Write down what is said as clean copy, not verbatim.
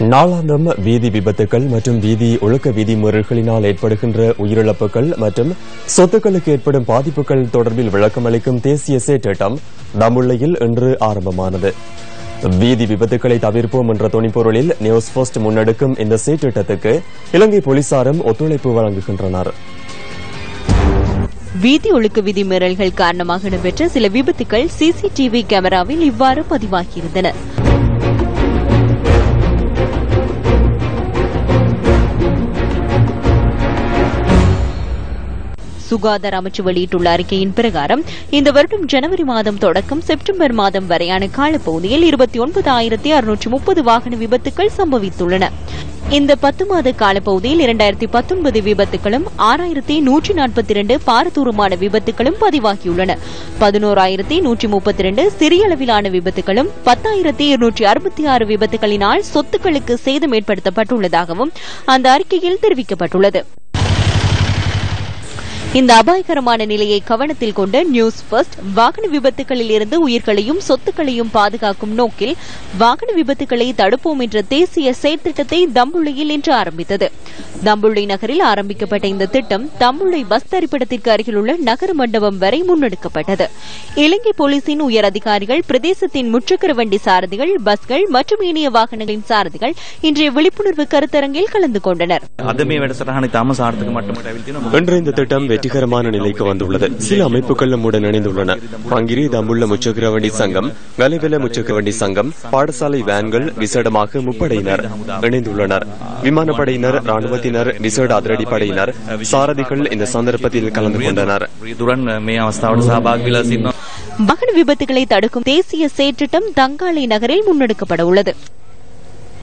நாளாந்தம் வீதி விபத்துக்கள் மற்றும் வீதி ஒழுக்க விதிமுறைகளினால் ஏற்படுகின்ற உயிரிழப்புகள் மற்றும் சொத்துக்களுக்கு ஏற்படும் பாதிப்புகள் தொடர்பில் விளக்கமளிக்கும் தேசிய செயற்றிட்டம் தம்புள்ளையில் இன்று ஆரம்பமானது. வீதி விபத்துக்களை தவிர்ப்போம் என்ற துணிப்பொருளில் நியூஸ் போஸ்ட் முன்னெடுக்கும் இந்த செயற்றிட்டத்துக்கு இலங்கை போலீசாரும் ஒத்துழைப்பு வழங்குகின்றனர். வீதி ஒழுக்க விதிமீறல்கள் காரணமாக இடம்பெற்ற சில விபத்துக்கள் சிசிடிவி கேமராவில் இவ்வாறு பதிவாகியிருந்தன. சுகாதார அமைச்சு வெளியிட்டுள்ள அறிக்கையின் பிரகாரம் இந்த வருடம் ஜனவரி மாதம் தொடக்கம் செப்டம்பர் மாதம் வரையான காலப்பகுதியில் 29,630 வாகன விபத்துக்கள் சம்பவித்துள்ளன. இந்த 10 மாத காலப்பகுதியில் 2019 விபத்துகளும் 6,142 பாரதூரமான விபத்துகளும் பதிவாகியுள்ளன. 11,132 சிறிய அளவிலான விபத்துகளும் 10,266 விபத்துகளினால் சொத்துக்களுக்கு சேதம் ஏற்படுத்தப்பட்டுள்ளதாகவும் அந்த அறிக்கையில் தெரிவிக்கப்பட்டுள்ளது. இந்த அபாயகரமான நிலையை கவனத்தில் கொண்ட நியூஸ் ஃபர்ஸ்ட் வாகன விபத்துகளில் இருந்து உயிர்களையும் சொத்துக்களையும் பாதுகாக்கும் நோக்கில் வாகன விபத்துக்களை தடுப்போம் என்ற தேசிய செயற்திட்டத்தை தம்புள்ளையில் இன்று ஆரம்பித்தது. தம்புள்ளை நகரில் ஆரம்பிக்கப்பட்ட இந்த திட்டம் தம்புள்ளை பஸ் தரிப்பிடத்திற்கு அருகிலுள்ள நகர மண்டபம் வரை முன்னெடுக்கப்பட்டது. இலங்கை போலீசின் உயர் அதிகாரிகள், பிரதேசத்தின் முச்சக்கர வண்டி சாரதிகள், பஸ்கள் மற்றும் ஏனைய வாகனங்களின் சாரதிகள் இன்றைய விழிப்புணர்வு கருத்தரங்கில் கலந்து கொண்டனர். இன்று இந்த திட்டம் வெற்றிகரமான நிலைக்கு வந்துள்ளது. சில அமைப்புகள் நம்முடன் இணைந்துள்ளன. பங்கிரி தம்புள்ள முச்சக்கர வண்டி சங்கம், கலைவெல முச்சக்கர வண்டி சங்கம், பாடசாலை வேன்கள், விசேடமாக முப்படையினர் இணைந்துள்ளனர். விமானப்படையினர், ராணுவத்தினர், விசேட அதிரடிப்படையினர், சாரதிகள் இந்த சந்தர்ப்பத்தில் கலந்து கொண்டனர். வாகன விபத்துகளை தடுக்கும் தேசிய செயற்றிட்டம் தங்காலை நகரில் முன்னெடுக்கப்பட உள்ளது.